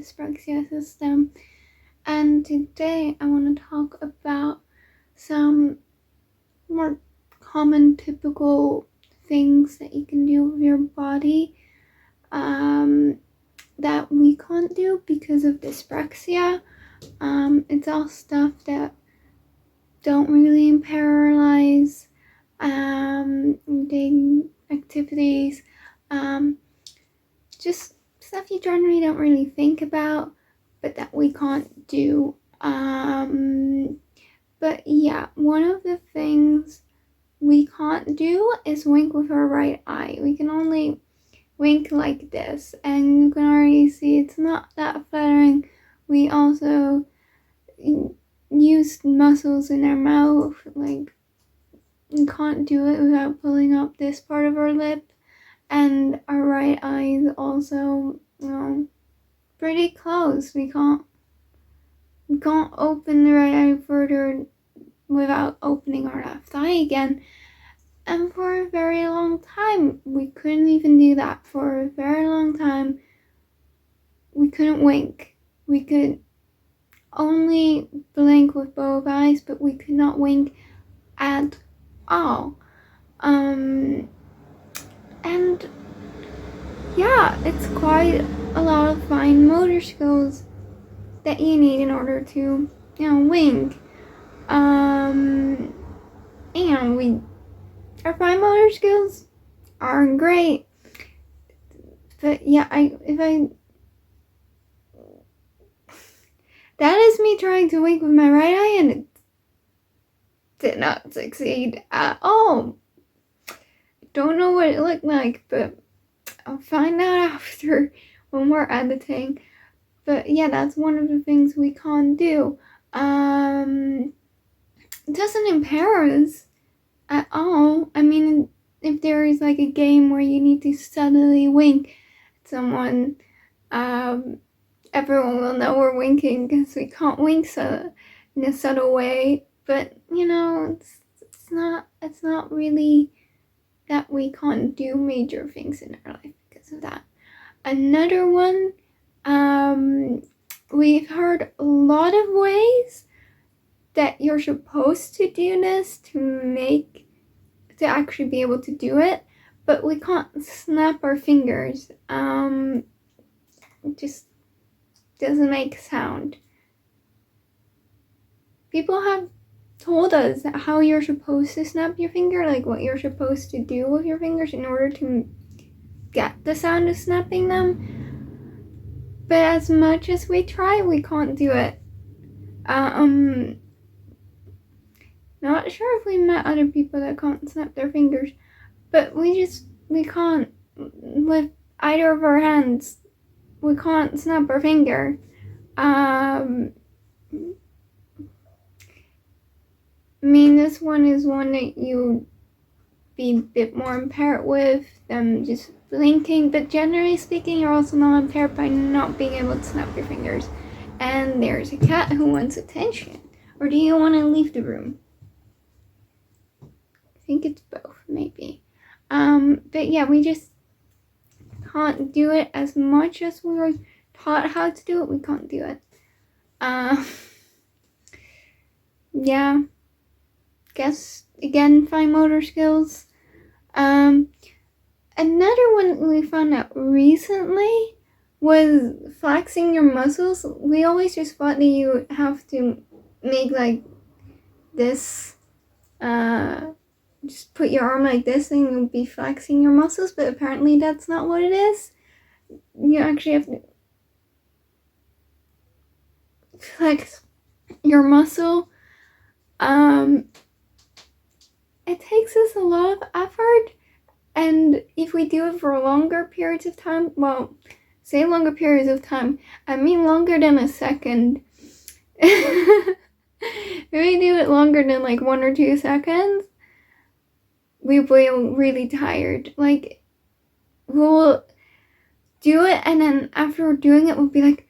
dyspraxia system. And today I want to talk about some more common typical things that you can do with your body that we can't do because of dyspraxia. It's all stuff that don't really impair our lives, daily activities, just stuff you generally don't really think about, but that we can't do. But yeah, one of the things we can't do is wink with our right eye. We can only wink like this, and you can already see it's not that flattering. We also use muscles in our mouth, like you can't do it without pulling up this part of our lip, and our right eye is also, pretty close. We can't open the right eye further without opening our left eye again. And for a very long time, we couldn't even do that. For a very long time, we couldn't wink. We could only blink with both eyes, but we could not wink at all. And yeah, it's quite a lot of fine motor skills that you need in order to, wink. And our fine motor skills are great. But yeah, that is me trying to wink with my right eye, and it did not succeed at all. Don't know what it looked like, but I'll find out after when we're editing. But yeah, that's one of the things we can't do. It doesn't impair us at all. I mean, if there is like a game where you need to suddenly wink at someone, everyone will know we're winking because we can't wink in a subtle way. But it's not really that we can't do major things in our life because of that. Another one, we've heard a lot of ways that you're supposed to do this to actually be able to do it, but we can't snap our fingers. It just doesn't make sound. People have told us how you're supposed to snap your finger, like what you're supposed to do with your fingers in order to get the sound of snapping them. But as much as we try, we can't do it. Not sure if we met other people that can't snap their fingers, but we can't, with either of our hands, we can't snap our finger. This one is one that you be a bit more impaired with than just blinking, but generally speaking, you're also not impaired by not being able to snap your fingers. And there's a cat who wants attention. Or do you want to leave the room? I think it's both, maybe. But yeah, we just can't do it as much as we were taught how to do it. We can't do it. Yeah. Guess again, fine motor skills. Another one we found out recently was flexing your muscles. We always just thought that you have to make like this, just put your arm like this and you'll be flexing your muscles, but apparently that's not what it is. You actually have to flex your muscle. It takes us a lot of effort, and if we do it for longer periods of time, say longer periods of time, I mean longer than a second. If we do it longer than like 1 or 2 seconds, we feel really tired. Like, we'll do it, and then after we're doing it, we'll be like,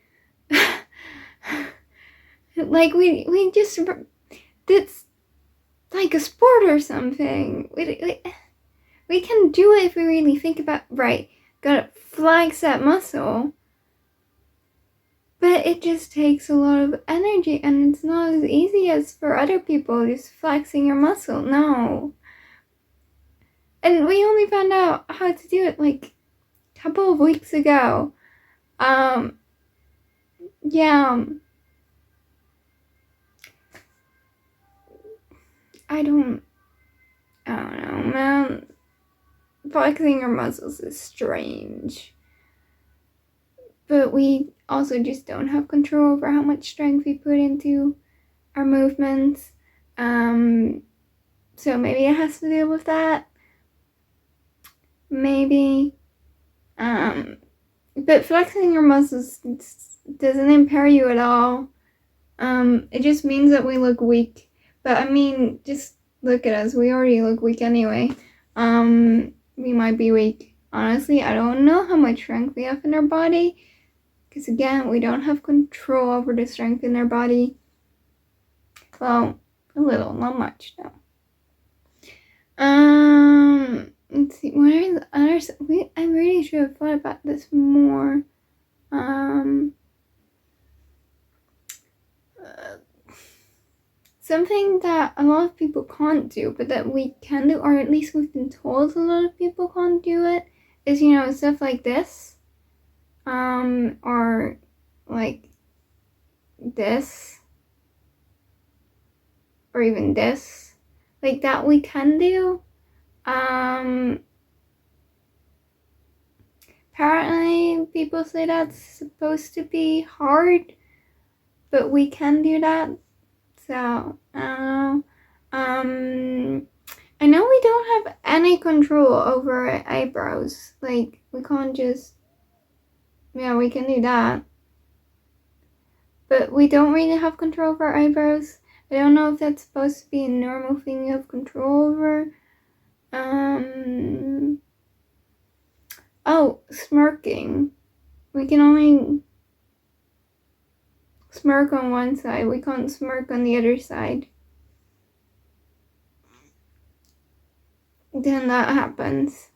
like we just, it's like a sport or something. We can do it if we really think about, right, gotta flex that muscle. But it just takes a lot of energy, and it's not as easy as for other people just flexing your muscle. No. And we only found out how to do it like a couple of weeks ago. Yeah. I don't know, man. Flexing your muscles is strange. But we also just don't have control over how much strength we put into our movements. So maybe it has to do with that. Maybe. But flexing your muscles doesn't impair you at all. It just means that we look weak. But I mean, just look at us. We already look weak anyway. We might be weak. Honestly, I don't know how much strength we have in our body. Because again, we don't have control over the strength in our body. Well, a little, not much though. Let's see, what are the others? I really should have thought about this more. Something that a lot of people can't do, but that we can do, or at least we've been told a lot of people can't do it, is, stuff like this. Or like this. Or even this. Like that we can do. Apparently people say that's supposed to be hard, but we can do that. So, I know we don't have any control over our eyebrows. Like, we can't just, we can do that. But we don't really have control over our eyebrows. I don't know if that's supposed to be a normal thing you have control over. Oh, smirking. We can only smirk on one side. We can't smirk on the other side. Then that happens.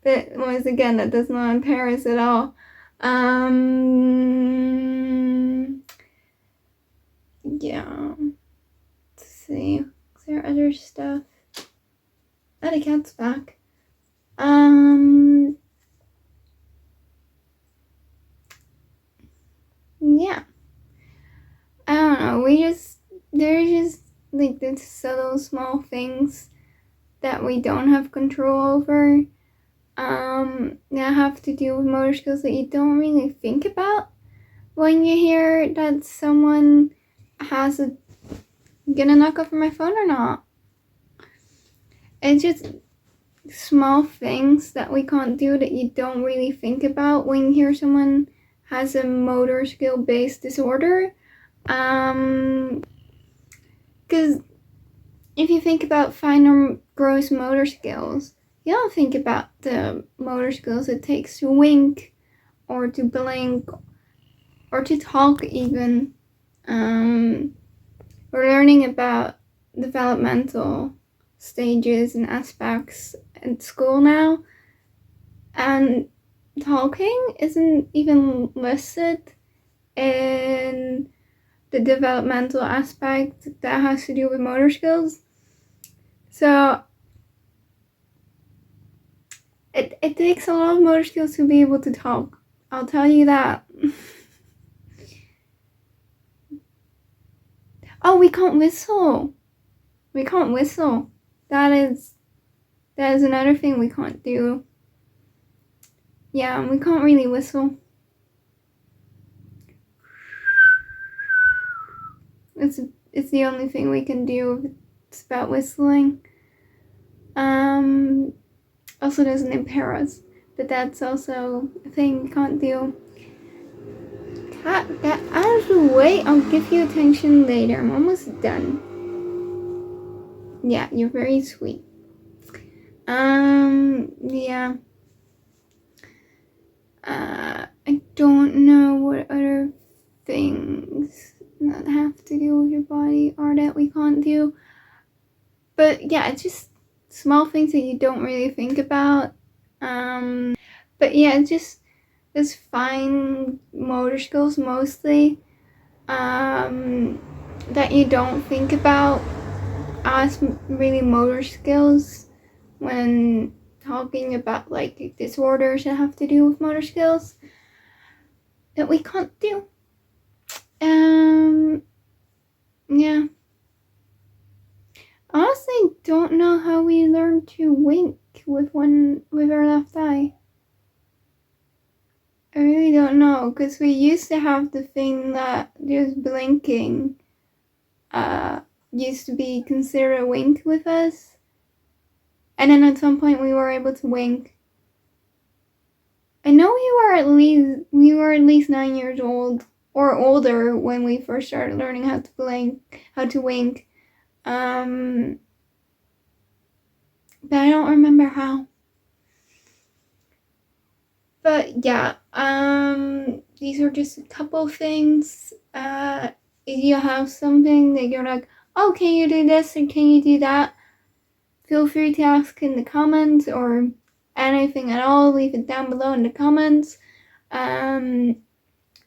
But once again, that does not impair us at all. Yeah. Let's see. Is there other stuff? Oh, the cat's back. Yeah. I don't know. There's just like these subtle small things that we don't have control over. That have to do with motor skills that you don't really think about when you hear that someone has gonna knock over my phone or not. It's just small things that we can't do that you don't really think about when you hear someone has a motor skill based disorder. Because if you think about fine or gross motor skills, you don't think about the motor skills it takes to wink or to blink or to talk even. We're learning about developmental stages and aspects at school now, and talking isn't even listed in the developmental aspect that has to do with motor skills. So it takes a lot of motor skills to be able to talk. I'll tell you that. Oh, we can't whistle. We can't whistle. That is another thing we can't do. Yeah, we can't really whistle. It's the only thing we can do. It's about whistling. Also doesn't impair us, but that's also a thing we can't do. Cat, get out of the way. I'll give you attention later. I'm almost done. Yeah, you're very sweet. Yeah. I don't know what other things that have to do with your body are that we can't do. But yeah, it's just small things that you don't really think about. But yeah, it's just fine motor skills mostly that you don't think about as really motor skills when talking about like disorders that have to do with motor skills that we can't do. Yeah. Honestly, don't know how we learn to wink with our left eye. I really don't know, because we used to have the thing that just blinking used to be considered a wink with us. And then at some point we were able to wink. I know we were at least 9 years old or older when we first started learning how to wink. But I don't remember how. But yeah, these are just a couple things. If you have something that you're like, oh, can you do this or can you do that? Feel free to ask in the comments, or anything at all, leave it down below in the comments.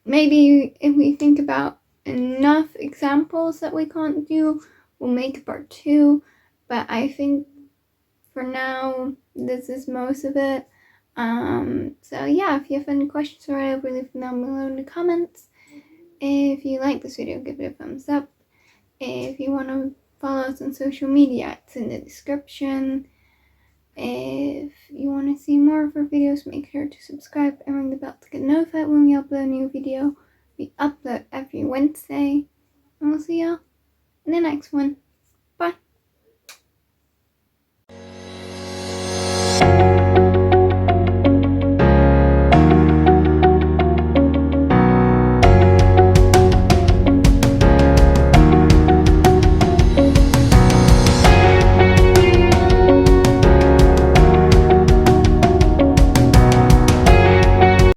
Maybe if we think about enough examples that we can't do, we'll make a part 2. But I think for now, this is most of it. So yeah, if you have any questions or whatever, leave them down below in the comments. If you like this video, give it a thumbs up. If you want to follow us on social media, it's in the description. If you want to see more of our videos, make sure to subscribe and ring the bell to get notified when we upload a new video. We upload every Wednesday, and we'll see y'all in the next one.